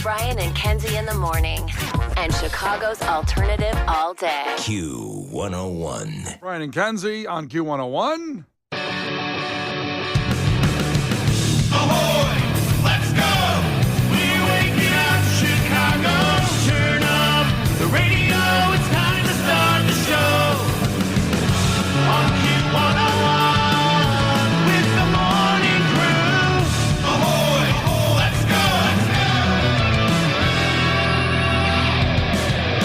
Brian and Kenzie in the morning. And Chicago's alternative all day. Q101. Brian and Kenzie on Q101. Ahoy! Let's go! We're waking up Chicago. Turn up the radio. It's time to start the show. On Q101 with the morning crew. Ahoy! Let's go!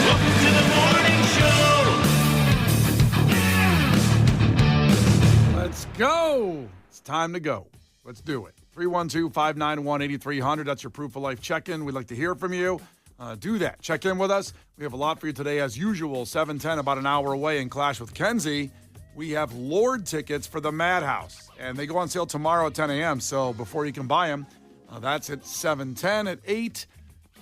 Welcome to the morning show. Let's go. It's time to go. Let's do it. 312-591-8300. That's your Proof of Life check-in. We'd like to hear from you. Do that. Check in with us. We have a lot for you today. As usual, 7:10, about an hour away in Clash with Kenzie. We have Lord tickets for the Madhouse. And they go on sale tomorrow at 10 a.m. So before you can buy them, that's at 7:10. At 8,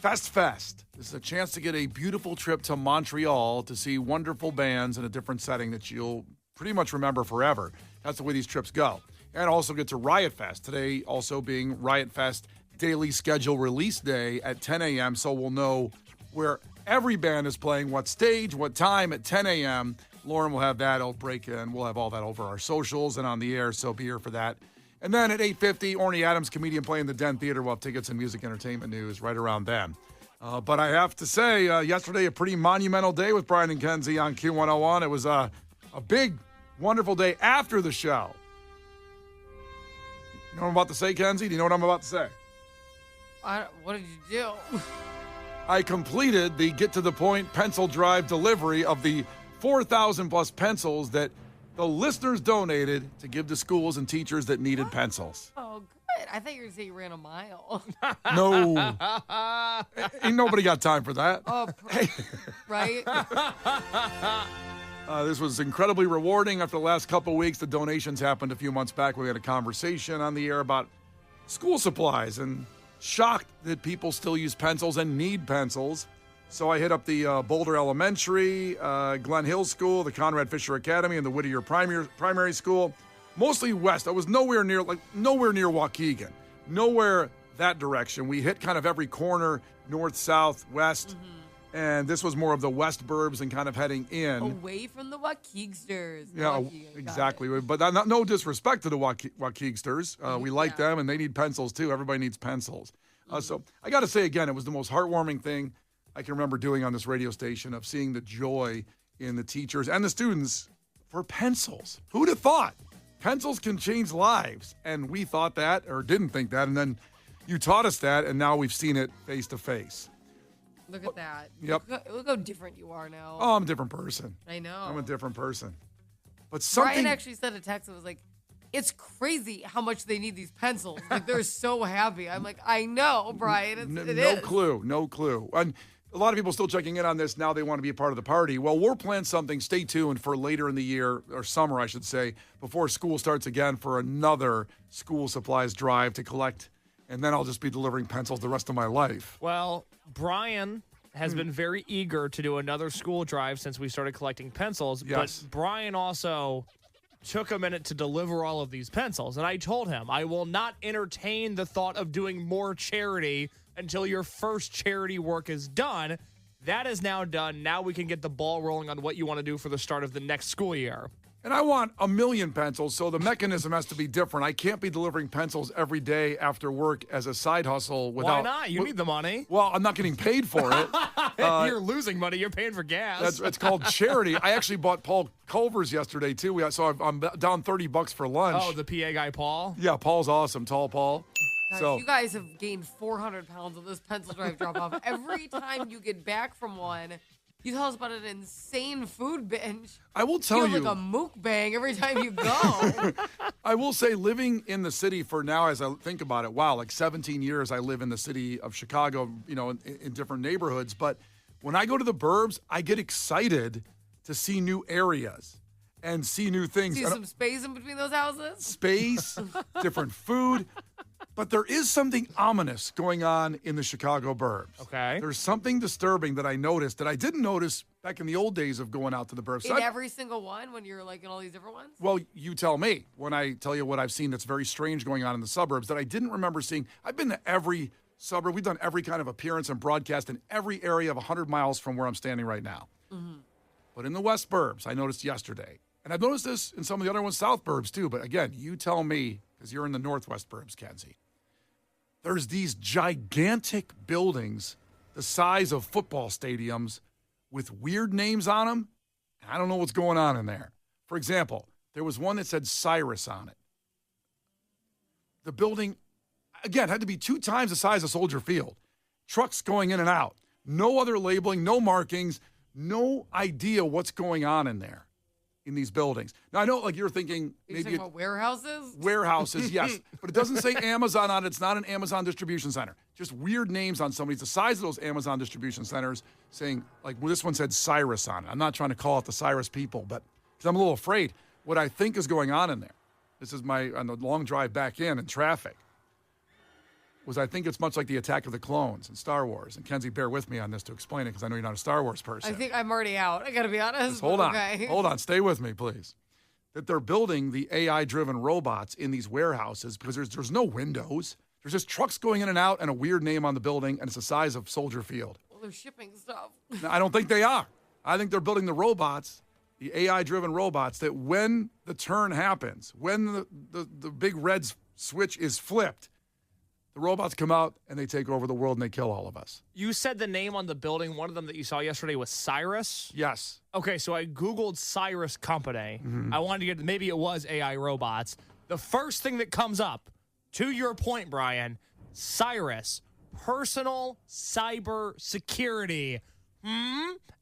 Fest. This is a chance to get a beautiful trip to Montreal to see wonderful bands in a different setting that you'll pretty much remember forever. That's the way these trips go. And also get to Riot Fest. Today also being Riot Fest daily schedule release day at 10 a.m. So we'll know where every band is playing, what stage, what time at 10 a.m. Lauren will have that. I'll break in. We'll have all that over our socials and on the air, so be here for that. And then at 8:50, Orny Adams, comedian playing the Den Theater. We'll have tickets and music entertainment news right around then. But I have to say, yesterday, a pretty monumental day with Brian and Kenzie on Q101. It was a big, wonderful day after the show. You know what I'm about to say, Kenzie? Do you know what I'm about to say? What did you do? I completed the get-to-the-point pencil drive delivery of the 4,000-plus pencils that the listeners donated to give to schools and teachers that needed pencils. Oh, good. I thought you were going to say you ran a mile. No. Ain't nobody got time for that. Oh, right? This was incredibly rewarding. After the last couple of weeks, the donations happened a few months back. We had a conversation on the air about school supplies and shocked that people still use pencils and need pencils. So I hit up the Boulder Elementary, Glen Hill School, the Conrad Fisher Academy, and the Whittier Primary School. Mostly west. I was nowhere near Waukegan. Nowhere that direction. We hit kind of every corner, north, south, west. Mm-hmm. And this was more of the west burbs and kind of heading in. Away from the Waukegansters. Yeah, exactly. But no disrespect to the Waukegansters. We like them, and they need pencils, too. Everybody needs pencils. So I got to say, again, it was the most heartwarming thing I can remember doing on this radio station, of seeing the joy in the teachers and the students for pencils. Who'd have thought? Pencils can change lives. And we thought that, or didn't think that, and then you taught us that, and now we've seen it face to face. Look at that. Yep. Look how different you are now. Oh, I'm a different person. I know. I'm a different person. But something... Brian actually sent a text that was like, it's crazy how much they need these pencils. Like, they're so happy. I'm like, I know, Brian. It is. No clue. And a lot of people still checking in on this. Now they want to be a part of the party. Well, we're planning something. Stay tuned for later in the year, or summer, I should say, before school starts again, for another school supplies drive to collect. And then I'll just be delivering pencils the rest of my life. Well, Brian has been very eager to do another school drive since we started collecting pencils. Yes. But Brian also took a minute to deliver all of these pencils. And I told him, I will not entertain the thought of doing more charity until your first charity work is done. That is now done. Now we can get the ball rolling on what you want to do for the start of the next school year. And I want 1 million pencils, so the mechanism has to be different. I can't be delivering pencils every day after work as a side hustle without... Why not? You need the money. Well, I'm not getting paid for it. You're losing money. You're paying for gas. It's called charity. I actually bought Paul Culver's yesterday, too. So I'm down $30 for lunch. Oh, the PA guy, Paul? Yeah, Paul's awesome. Tall Paul. Gosh, So you guys have gained 400 pounds on this pencil drive drop-off. Every time you get back from one... You tell us about an insane food binge. I will tell you. Like a mukbang every time you go. I will say, living in the city for now, as I think about it, wow, like 17 years I live in the city of Chicago, in different neighborhoods. But when I go to the burbs, I get excited to see new areas and see new things. See some space in between those houses? Space, different food. But there is something ominous going on in the Chicago burbs. Okay. There's something disturbing that I noticed that I didn't notice back in the old days of going out to the burbs. In every single one, when you're like in all these different ones? Well, you tell me when I tell you what I've seen that's very strange going on in the suburbs that I didn't remember seeing. I've been to every suburb. We've done every kind of appearance and broadcast in every area of 100 miles from where I'm standing right now. But in the West Burbs, I noticed yesterday, and I've noticed this in some of the other ones, South Burbs too, but again, you tell me, because you're in the Northwest Burbs, Kenzie. There's these gigantic buildings the size of football stadiums with weird names on them. I don't know what's going on in there. For example, there was one that said Cyrus on it. The building, again, had to be 2 times the size of Soldier Field. Trucks going in and out. No other labeling, no markings, no idea what's going on in there, in these buildings. Now, I know, like, you're thinking You're maybe talking about warehouses? warehouses, yes. But it doesn't say Amazon on it. It's not an Amazon distribution center. Just weird names on somebody. It's the size of those Amazon distribution centers saying, like, well, this one said Cyrus on it. I'm not trying to call it the Cyrus people, but because I'm a little afraid what I think is going on in there. This is on the long drive back in traffic. I think it's much like the Attack of the Clones in Star Wars. And Kenzie, bear with me on this to explain it because I know you're not a Star Wars person. I think I'm already out. I got to be honest. Just hold on. Okay. Hold on. Stay with me, please. That they're building the AI-driven robots in these warehouses because there's no windows. There's just trucks going in and out and a weird name on the building, and it's the size of Soldier Field. Well, they're shipping stuff. Now, I don't think they are. I think they're building the robots, the AI-driven robots, that when the turn happens, when the big red switch is flipped, the robots come out and they take over the world and they kill all of us. You said the name on the building. One of them that you saw yesterday was Cyrus. Yes. Okay, so I Googled Cyrus Company. I wanted to get, maybe it was AI robots. The first thing that comes up, to your point, Brian, Cyrus, personal cyber security.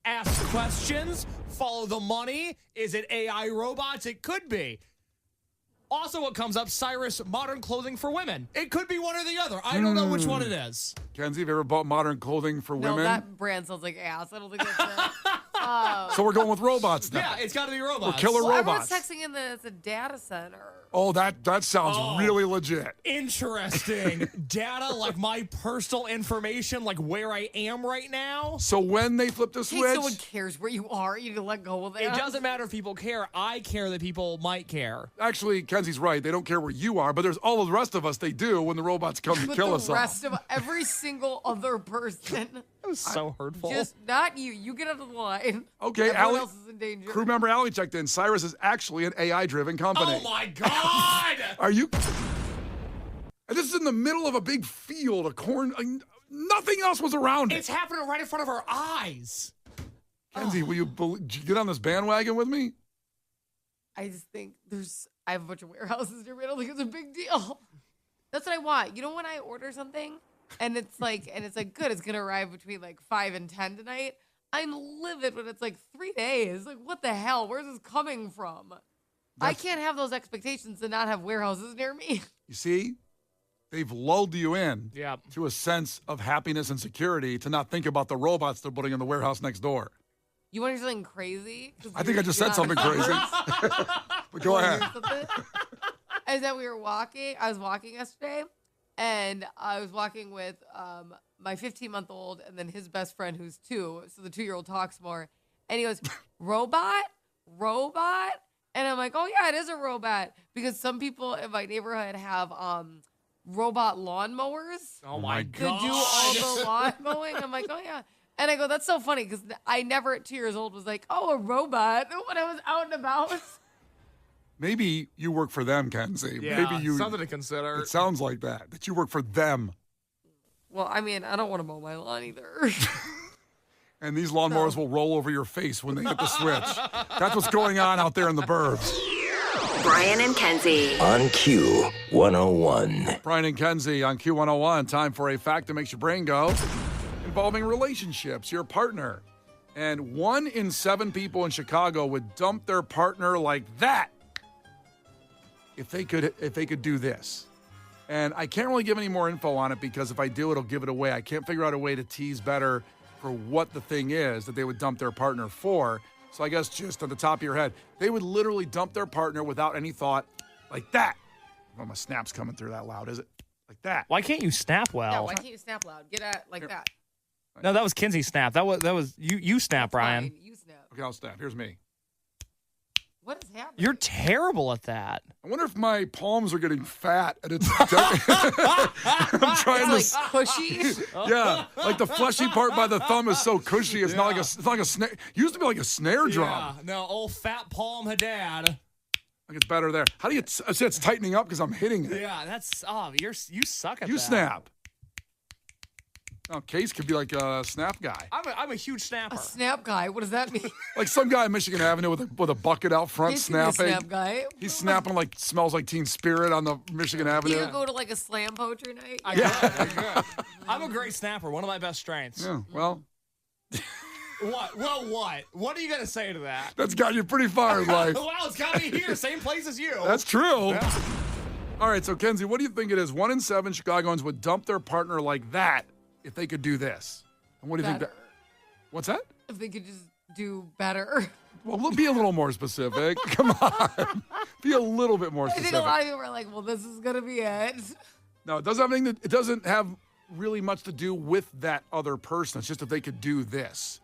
Ask questions, follow the money. Is it AI robots? It could be. Also, what comes up, Cyrus, modern clothing for women. It could be one or the other. I don't know which one it is. Kenzie, have you ever bought modern clothing for No, women? that brand sounds like ass. I don't think that's it. So we're going with robots now. Yeah, it's got to be robots. We're killer Well, robots. everyone's texting in that it's a data center. Oh, that sounds really legit. Interesting. Data, like my personal information, like where I am right now. So when they flip the Hey, switch, no one cares where you are. You need to let go of that. It doesn't matter if people care. I care that people might care. actually, Kenzie's right. They don't care where you are, but there's all of the rest of us. They do when the robots come to But kill the us all. rest of every single other person, That was so hurtful. just not you. You get out of the line. Okay, Everyone Allie, else is in danger. crew member Allie checked in. Cyrus is actually an AI-driven company. Oh my God! Are you? And this is in the middle of a big field of corn. Nothing else was around it. It's happening right in front of our eyes. Kenzie, will you get on this bandwagon with me? I just think I have a bunch of warehouses near me. I don't think it's a big deal. That's what I want. You know when I order something and it's like good, it's gonna arrive between like 5 and 10 tonight. I'm livid when it's like 3 days. Like what the hell? Where's this coming from? I can't have those expectations and not have warehouses near me. You see, they've lulled you in Yeah. to a sense of happiness and security to not think about the robots they're putting in the warehouse next door. You want to hear something crazy? I think I just said something crazy. But go ahead. Is that I was walking yesterday, and I was walking with my 15-month-old and then his best friend who's 2, so the 2-year-old talks more. And he goes, robot? And I'm like, oh, yeah, it is a robot. Because some people in my neighborhood have robot lawnmowers Oh my to do God. all the lawn mowing. I'm like, oh, yeah. And I go, that's so funny because I never at 2 years old was like, oh, a robot when I was out and about. Maybe you work for them, Kenzie. Yeah, Maybe you. something to consider. It sounds like that you work for them. Well, I mean, I don't want to mow my lawn either. And these lawnmowers will roll over your face when they hit the switch. That's what's going on out there in the burbs. Brian and Kenzie. On Q101. Brian and Kenzie on Q101. Time for a fact that makes your brain go. Involving relationships, your partner. And 1 in 7 people in Chicago would dump their partner like that if they could do this. And I can't really give any more info on it because if I do, it'll give it away. I can't figure out a way to tease better for what the thing is that they would dump their partner for. So I guess just on the top of your head, they would literally dump their partner without any thought like that. Oh, my snap's coming through that loud, is it? Like that. Why can't you snap Yeah, well? why can't you snap loud? Get at like that. No, that was Kenzie snap. That was you snap, Brian. Fine, you snap. Okay, I'll snap. Here's me. What is happening? You're terrible at that. I wonder if my palms are getting fat and it's. I'm trying It's to. like cushy. Yeah, like the fleshy part by the thumb is so cushy. It's not like it's not like a snare. Used to be like a snare drum. Yeah, no, old fat palm Haddad. Like it's better there. How do you? I say it's tightening up because I'm hitting it. Yeah, that's you suck at You that. snap. Oh, Case could be like a snap guy. I'm a huge snapper. A snap guy. What does that mean? Like some guy in Michigan Avenue with a bucket out front He's gonna be a snapping. snap guy. He's snapping like smells like Teen Spirit on the Michigan Avenue. Do you go to like a slam poetry night? I could. I'm a great snapper. One of my best strengths. Yeah, well, What? Well, what? What are you gonna say to that? that's got you pretty far in life. Wow, it's got me here, same place as you. That's true. All right, so Kenzie, what do you think it is? 1 in 7 Chicagoans would dump their partner like that if they could do this. And what do you think? Better. What's that? If they could just do better. Well, be a little more specific. Come on, be a little bit more I specific. think a lot of people are like, well, this is going to be it. No, it doesn't have anything. It doesn't have really much to do with that other person. It's just if they could do this.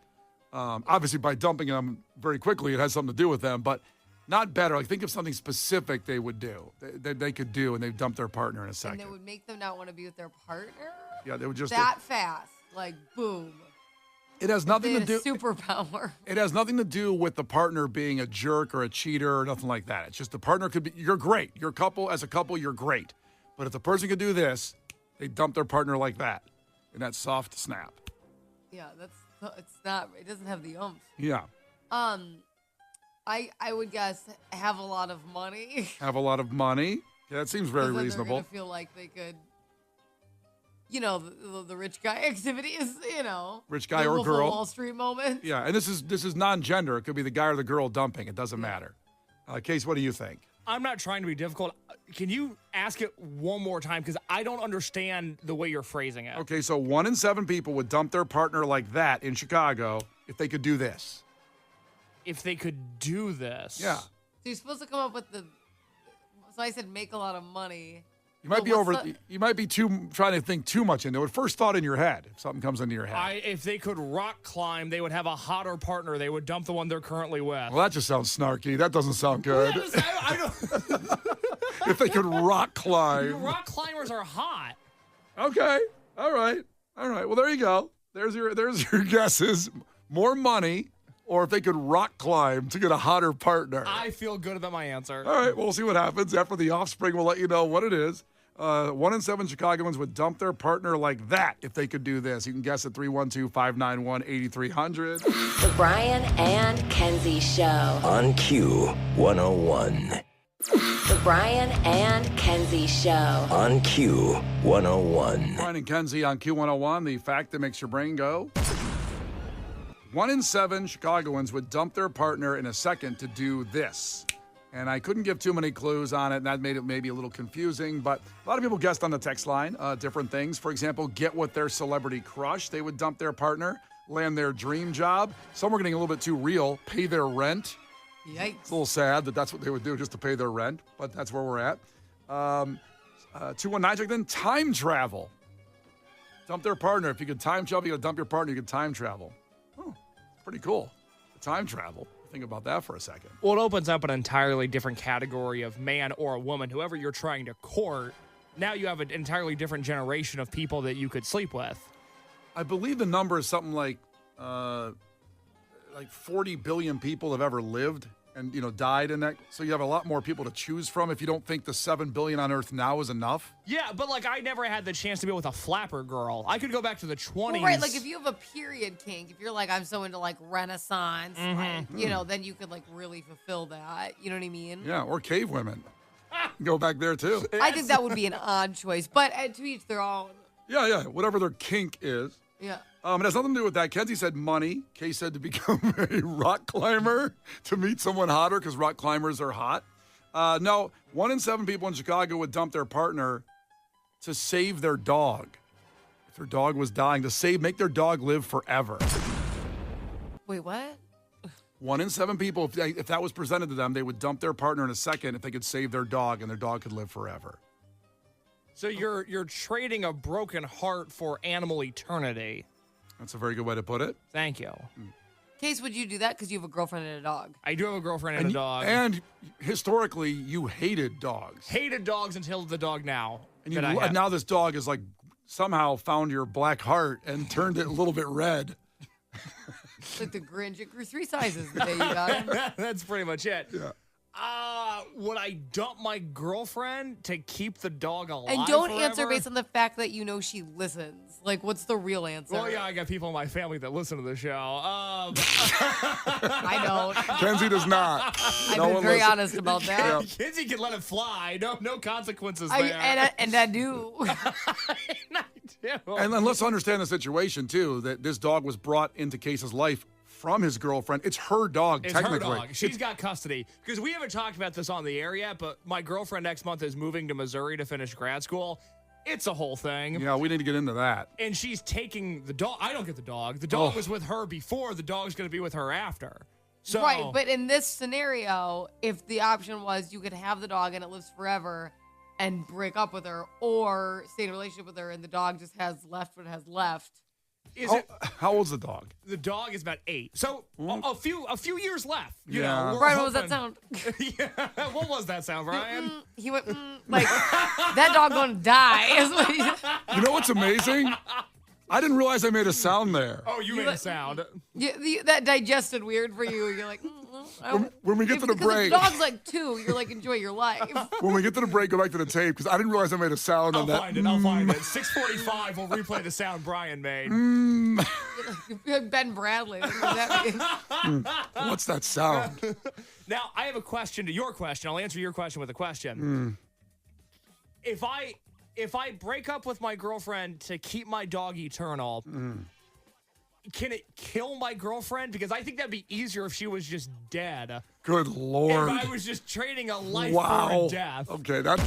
Obviously, by dumping them very quickly, it has something to do with them, but not better. Like, think of something specific they would do, that they could do, and they'd dump their partner in a second. And it would make them not want to be with their partner Yeah, they would just. that fast. Like, boom. It has They nothing to had do. a superpower. It has nothing to do with the partner being a jerk or a cheater or nothing like that. It's just the partner could be. You're great. You're as a couple, you're great. But if the person could do this, they dump their partner like that, in that soft snap. Yeah, it's not, it doesn't have the oomph. Yeah. I would guess have a lot of money. Have a lot of money. Yeah, that seems very 'Cause then reasonable. They're gonna feel like they could, the rich guy activity is, Rich guy the or Wolf of girl. Wall Street moment. Yeah, and this is non-gender. It could be the guy or the girl dumping. It doesn't matter. Case, what do you think? I'm not trying to be difficult. Can you ask it one more time? Because I don't understand the way you're phrasing it. Okay, so 1 in 7 people would dump their partner like that in Chicago if they could do this. If they could do this. Yeah. So you're supposed to come up with so I said make a lot of money. You might Well, be what's over. the- You might be trying to think too much into it. First thought in your head. If something comes into your head. If they could rock climb, they would have a hotter partner. They would dump the one they're currently with. Well, that just sounds snarky. That doesn't sound good. I don't, If they could rock climb. rock climbers are hot. Okay. All right. Well, there you go. There's your guesses. More money, or if they could rock climb to get a hotter partner. I feel good about my answer. All right, well, we'll see what happens. After the offspring, we'll let you know what it is. 1 in 7 Chicagoans would dump their partner like that if they could do this. You can guess at 312-591-8300. The Brian and Kenzie Show. On Q101. The Brian and Kenzie Show. On Q101. Brian and Kenzie on Q101, the fact that makes your brain go. 1 in 7 Chicagoans would dump their partner in a second to do this. And I couldn't give too many clues on it, and that made it maybe a little confusing. But a lot of people guessed on the text line different things. For example, get with their celebrity crush. They would dump their partner, land their dream job. Some were getting a little bit too real, pay their rent. Yikes. It's a little sad that that's what they would do just to pay their rent, but that's where we're at. 219 check then time travel. Dump their partner. If you could time travel, you got to dump your partner. You could time travel. Oh, pretty cool. Time travel. Think about that for a second. Well, it opens up an entirely different category of man or a woman, whoever you're trying to court. Now you have an entirely different generation of people that you could sleep with. I believe the number is something like 40 billion people have ever lived and died in that. So you have a lot more people to choose from if you don't think the 7 billion on Earth now is enough. Yeah, but I never had the chance to be with a flapper girl. I could go back to the 20s. Well, right, if you have a period kink, if you're I'm so into Renaissance, then you could really fulfill that. You know what I mean? Yeah, or cave women. Go back there too. I think that would be an odd choice, but to each their own. Yeah, whatever their kink is. Yeah. It has nothing to do with that. Kenzie said money. Kay said to become a rock climber, to meet someone hotter because rock climbers are hot. No, 1 in 7 people in Chicago would dump their partner to save their dog. If their dog was dying, make their dog live forever. Wait, what? 1 in 7 people, if that was presented to them, they would dump their partner in a second if they could save their dog and their dog could live forever. So you're trading a broken heart for animal eternity. That's a very good way to put it. Thank you. Case, would you do that because you have a girlfriend and a dog? I do have a girlfriend and a dog. And historically, you hated dogs. Hated dogs until the dog now. And now this dog is like somehow found your black heart and turned it a little bit red. Like the Grinch. It grew 3 sizes the day you got him. That's pretty much it. Yeah. Would I dump my girlfriend to keep the dog alive? And don't forever? answer based on the fact that you know she listens. Like, what's the real answer? Well, yeah, I got people in my family that listen to the show. I don't. Kenzie does not. I've been very honest about that. Yeah. Kenzie can let it fly. No consequences there. And I do. I do. And then let's understand the situation, too, that this dog was brought into Case's life from his girlfriend. It's her dog, It's technically. her dog. She's got custody. Because we haven't talked about this on the air yet, but my girlfriend next month is moving to Missouri to finish grad school. It's a whole thing. Yeah, we need to get into that. And she's taking the dog. I don't get the dog. The dog was with her before. The dog's going to be with her after. So, Right, but in this scenario, if the option was you could have the dog and it lives forever and break up with her, or stay in a relationship with her and the dog just has left what it has left. How old's the dog? The dog is about 8. So a few years left. You Yeah. know, we're Brian, what was that hoping- sound? Yeah. What was that sound, Brian? He went, like, that dog gonna die. Is what he- You know what's amazing? I didn't realize I made a sound there. Oh, you made a sound. that digested weird for you. You're like, When we get to the break. The dog's like 2. You're like, enjoy your life. When we get to the break, go back to the tape, because I didn't realize I made a sound on that. I'll find it. 6:45, we'll replay the sound Brian made. Ben Bradley. That's what that means. What's that sound? Now, I have a question to your question. I'll answer your question with a question. If I break up with my girlfriend to keep my dog eternal, can it kill my girlfriend? Because I think that'd be easier if she was just dead. Good Lord. If I was just trading a life Wow. for a death. Okay, that's...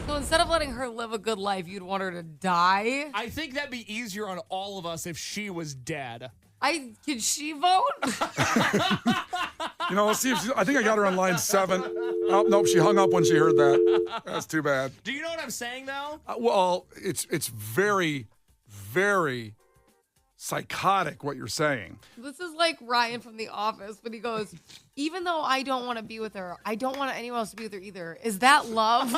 So instead of letting her live a good life, you'd want her to die? I think that'd be easier on all of us if she was dead. Can she vote? You know, let's see if I think I got her on line 7. Oh, nope, she hung up when she heard that. That's too bad. Do you know what I'm saying, though? Well, it's very, very psychotic what you're saying. This is like Ryan from The Office when he goes, even though I don't want to be with her, I don't want anyone else to be with her either. Is that love?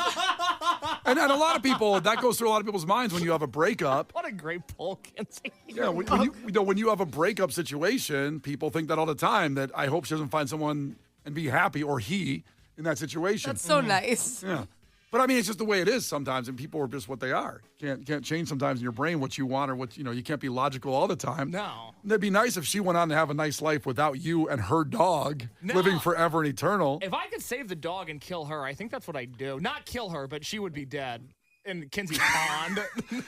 And a lot of people, that goes through a lot of people's minds when you have a breakup. What a great poll, Kenzie. Yeah, when you have a breakup situation, people think that all the time, that I hope she doesn't find someone and be happy, or he, in that situation. That's so nice. Yeah. But I mean, it's just the way it is sometimes, and people are just what they are. Can't change sometimes in your brain what you want, or what, you can't be logical all the time. No. It'd be nice if she went on to have a nice life without you and her dog living forever and eternal. If I could save the dog and kill her, I think that's what I'd do. Not kill her, but she would be dead in Kenzie's pond.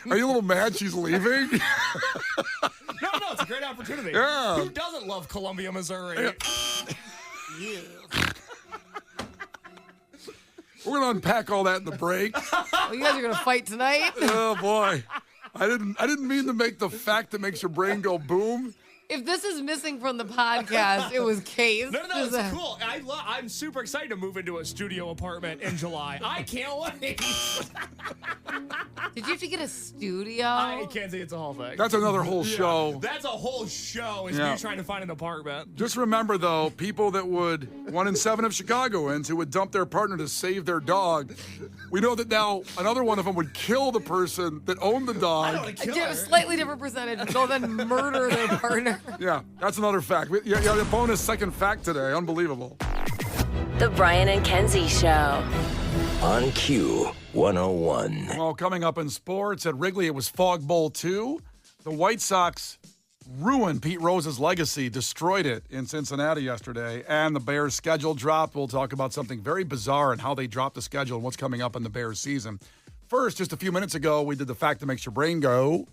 Are you a little mad she's leaving? No, it's a great opportunity. Yeah. Who doesn't love Columbia, Missouri? We're gonna unpack all that in the break. Well, you guys are going to fight tonight? Oh boy, I didn't mean to make the fact that makes your brain go boom. If this is missing from the podcast, it was Case. No, it's cool. I'm super excited to move into a studio apartment in July. I can't wait. Did you have to get a studio? Kenzie, it's a whole thing. That's another whole show. That's a whole show is Yeah. me trying to find an apartment. Just remember, though, people that 1 in 7 of Chicagoans who would dump their partner to save their dog, we know that now another one of them would kill the person that owned the dog. A slightly different percentage. Go then murder their partner. Yeah, that's another fact. You got a bonus second fact today. Unbelievable. The Brian and Kenzie Show. On Q 101. Well, coming up in sports at Wrigley, it was Fog Bowl 2. The White Sox ruined Pete Rose's legacy, destroyed it in Cincinnati yesterday, and the Bears' schedule dropped. We'll talk about something very bizarre and how they dropped the schedule and what's coming up in the Bears season. First, just a few minutes ago, we did the fact that makes your brain go.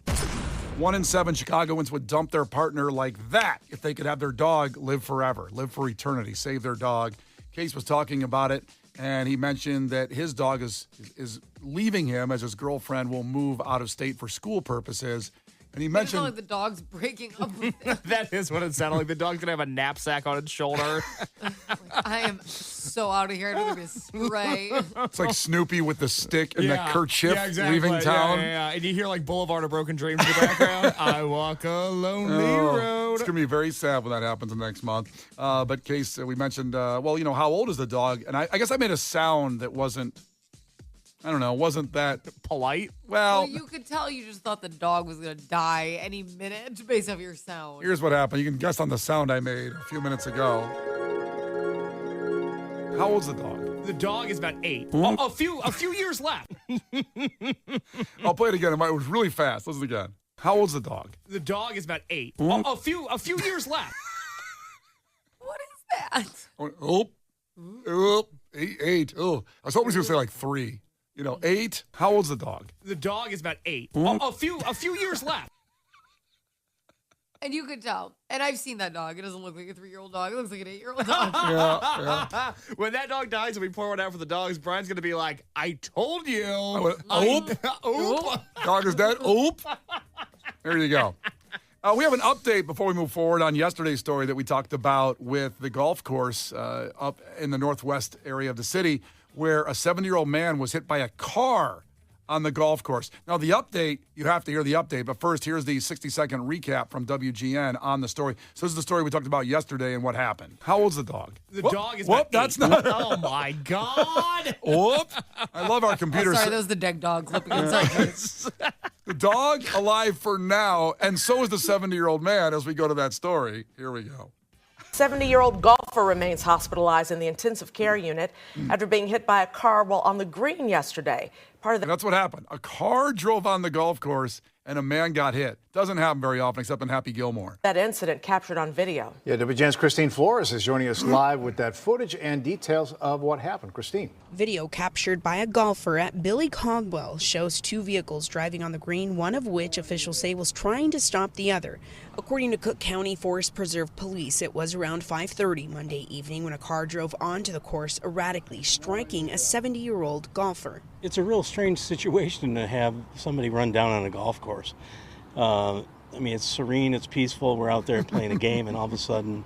1 in 7 Chicagoans would dump their partner like that if they could have their dog live forever, live for eternity, save their dog. Case was talking about it, and he mentioned that his dog is leaving him as his girlfriend will move out of state for school purposes. And he It sounds mentioned like the dog's breaking up with him. That is what it sounded like. The dog's gonna have a knapsack on its shoulder. I am so out of here. I don't give me a spray. it's like Snoopy with the stick and the kerchief exactly. leaving town. Yeah. And you hear like Boulevard of Broken Dreams in the background. I walk a lonely road. It's going to be very sad when that happens next month. But Case, we mentioned, how old is the dog? And I guess I made a sound that wasn't that Polite. Well, you could tell you just thought the dog was going to die any minute based off your sound. Here's what happened. You can guess on the sound I made a few minutes ago. How old's the dog? The dog is about 8. A few years left. I'll play it again. It was really fast. Listen again. How old's the dog? The dog is about 8. A few years left. What is that? Oh, 8. Oh, I was hoping he was going to say like 3. 8. How old's the dog? The dog is about 8. A few years left. And you could tell. And I've seen that dog. It doesn't look like a 3-year-old dog. It looks like an 8-year-old dog. Yeah. When that dog dies and we pour one out for the dogs, Brian's going to be like, I told you. Oop. Dog is dead. Oop. There you go. We have an update before we move forward on yesterday's story that we talked about with the golf course up in the northwest area of the city where a 70-year-old man was hit by a car on the golf course. Now, the update, you have to hear the update, but first, here's the 60-second recap from WGN on the story. So this is the story we talked about yesterday and what happened. How old's the dog? The dog is about 8. That's not... Oh, my God. Whoop. I love our computer. Sorry, that was the dead dog flipping inside. The dog alive for now, and so is the 70-year-old man as we go to that story. Here we go. 70-year-old golfer remains hospitalized in the intensive care unit after being hit by a car while on the green yesterday. That's what happened. A car drove on the golf course and a man got hit. Doesn't happen very often except in Happy Gilmore. That incident captured on video. Yeah, WGN's Christine Flores is joining us live with that footage and details of what happened. Christine. Video captured by a golfer at Billy Caldwell shows 2 vehicles driving on the green, one of which officials say was trying to stop the other. According to Cook County Forest Preserve Police, it was around 5:30 Monday evening when a car drove onto the course erratically, striking a 70-year-old golfer. It's a real strange situation to have somebody run down on a golf course. It's serene, it's peaceful, we're out there playing a game, and all of a sudden,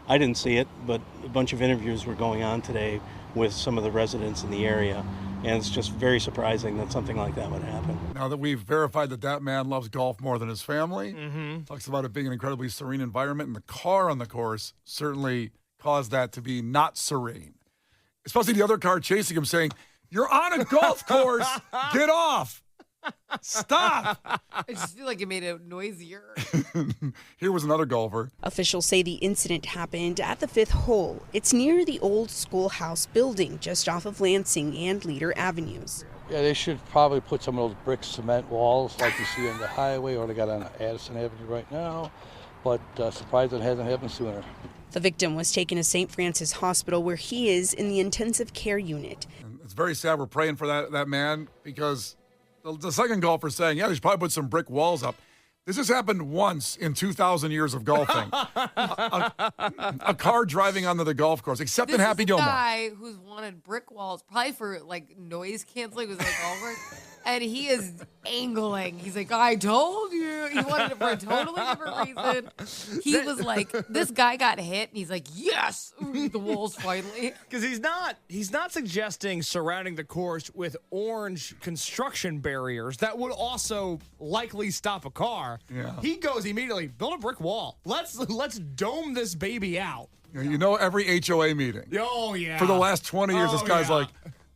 I didn't see it, but a bunch of interviews were going on today with some of the residents in the area, and it's just very surprising that something like that would happen. Now that we've verified that man loves golf more than his family, talks about it being an incredibly serene environment, and the car on the course certainly caused that to be not serene. Especially the other car chasing him saying, "You're on a golf course, get off. Stop." I just feel like it made it noisier. Here was another golfer. Officials say the incident happened at the 5th hole. It's near the old schoolhouse building just off of Lansing and Leader Avenues. Yeah, they should probably put some of those brick cement walls like you see on the highway or they got on Addison Avenue right now, but surprised it hasn't happened sooner. The victim was taken to St. Francis Hospital where he is in the intensive care unit. And it's very sad. We're praying for that man because the second golfer saying, yeah, they should probably put some brick walls up. This has happened once in 2,000 years of golfing. a car driving onto the golf course, except in Happy Gilmore. This guy who's wanted brick walls, probably for like noise canceling, was like golfer, and he is angling. He's like, "I told you." He wanted it for a totally different reason. He was like, "This guy got hit," and he's like, "Yes, the walls finally." Because he's not suggesting surrounding the course with orange construction barriers that would also likely stop a car. Yeah. He goes immediately, build a brick wall. Let's dome this baby out. Every HOA meeting. Oh, yeah. For the last 20 years, this guy's like,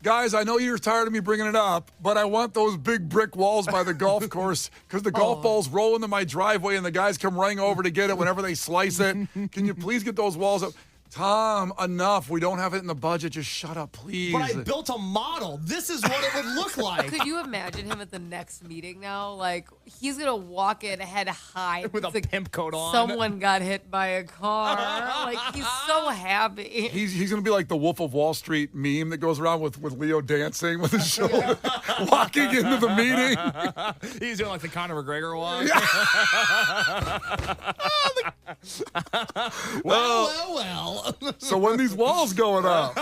guys, I know you're tired of me bringing it up, but I want those big brick walls by the golf course because the golf balls roll into my driveway and the guys come running over to get it whenever they slice it. Can you please get those walls up? Tom, enough. We don't have it in the budget. Just shut up, please. But I built a model. This is what it would look like. Could you imagine him at the next meeting now? Like, he's going to walk in head high. With a pimp coat on. Someone got hit by a car. Like, he's so happy. He's going to be like the Wolf of Wall Street meme that goes around with Leo dancing with his shoulder, walking into the meeting. He's doing like the Conor McGregor walk. Well. So when these walls going up?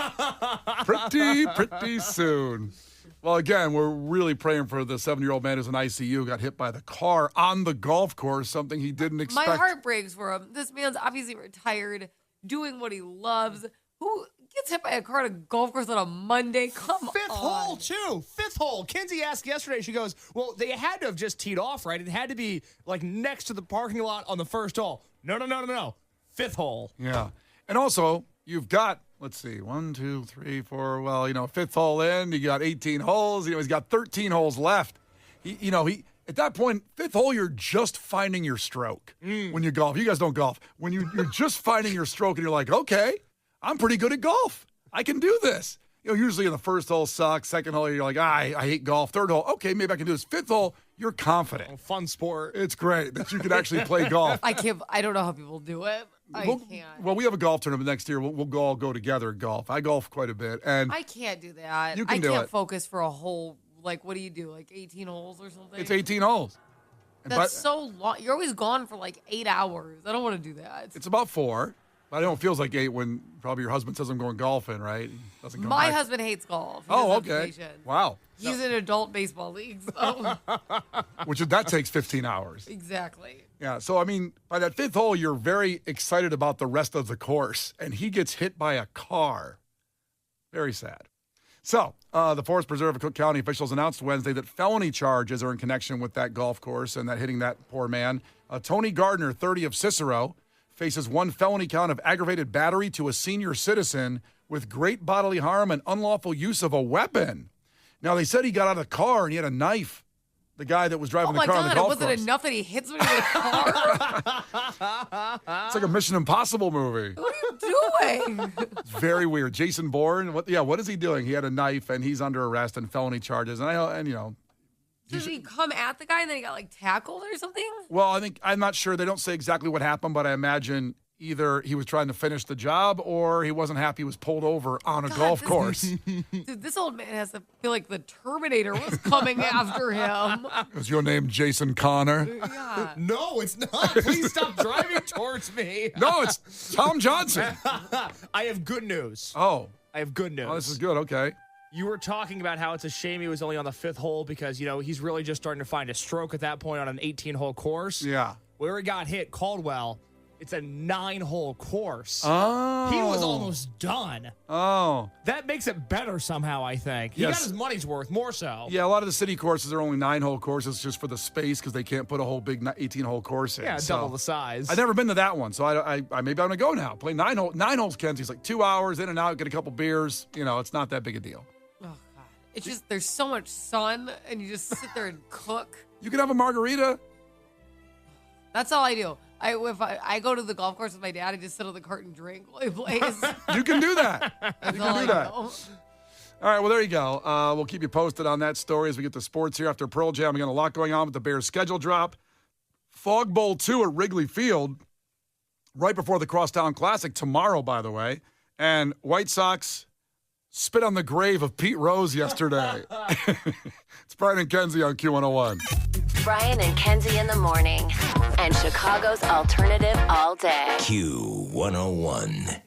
Pretty soon. Well, again, we're really praying for the 7-year-old man who's in ICU, got hit by the car on the golf course, something he didn't expect. My heart breaks for him. This man's obviously retired, doing what he loves. Who gets hit by a car at a golf course on a Monday? Come on. Fifth hole, too. Fifth hole. Kenzie asked yesterday, she goes, well, they had to have just teed off, right? It had to be, like, next to the parking lot on the first hole. No. Fifth hole. Yeah. And also, you've got, let's see, 1, 2, 3, 4, well, fifth hole in, you got 18 holes. He's got 13 holes left. He at that point, fifth hole, you're just finding your stroke when you golf. You guys don't golf. When you're just finding your stroke and you're like, okay, I'm pretty good at golf. I can do this. Usually in the first hole sucks. Second hole, you're like, I hate golf. Third hole, okay, maybe I can do this. Fifth hole, you're confident. Fun sport. It's great that you can actually play golf. I don't know how people do it. I can't. Well, we have a golf tournament next year. We'll all go together and golf. I golf quite a bit. And I can't do that. You can I do can't it. focus for a whole, what do you do, 18 holes or something? It's 18 holes. That's so long. You're always gone for 8 hours. I don't want to do that. It's about 4. But I know it feels like 8 when probably your husband says I'm going golfing, right? He doesn't come My back. husband hates golf. He Oh, doesn't have okay. patience. Wow. He's in adult baseball leagues. So. That takes 15 hours. Exactly. Yeah. So, I mean, by that fifth hole, you're very excited about the rest of the course. And he gets hit by a car. Very sad. So, the Forest Preserve of Cook County officials announced Wednesday that felony charges are in connection with that golf course and that hitting that poor man. Tony Gardner, 30 of Cicero, faces 1 felony count of aggravated battery to a senior citizen with great bodily harm and unlawful use of a weapon. Now, they said he got out of the car and he had a knife. The guy that was driving the car on the golf course. Oh, my God. It wasn't enough that he hits me with a car? It's like a Mission Impossible movie. What are you doing? It's very weird. Jason Bourne, what is he doing? He had a knife and he's under arrest and felony charges. Did he come at the guy and then he got tackled or something? Well, I'm not sure. They don't say exactly what happened, but I imagine either he was trying to finish the job or he wasn't happy he was pulled over on a golf course. Dude, this old man has to feel like the Terminator was coming after him. Is your name Jason Connor? Yeah. No, it's not. Please stop driving towards me. No, it's Tom Johnson. I have good news. Oh. I have good news. Oh, this is good. Okay. You were talking about how it's a shame he was only on the 5th hole because, he's really just starting to find a stroke at that point on an 18-hole course. Yeah. Where he got hit, Caldwell, it's a 9-hole course. Oh. He was almost done. Oh. That makes it better somehow, I think. He got his money's worth, more so. Yeah, a lot of the city courses are only 9-hole courses just for the space because they can't put a whole big 18-hole course in. Yeah, double the size. I've never been to that one, so I maybe I'm going to go now. Play 9 holes, Kenzie's 2 hours, in and out, get a couple beers. It's not that big a deal. Oh, God. It's just, there's so much sun, and you just sit there and cook. You can have a margarita. That's all I do. If I go to the golf course with my dad, I just sit on the cart and drink while he plays. You can do that. That's You all can do I that. know. All right, well, there you go. We'll keep you posted on that story as we get to sports here after Pearl Jam. We got a lot going on with the Bears schedule drop. Fog Bowl 2 at Wrigley Field right before the Crosstown Classic tomorrow, by the way. And White Sox spit on the grave of Pete Rose yesterday. It's Brian and Kenzie on Q101. Brian and Kenzie in the morning. And Chicago's alternative all day. Q101.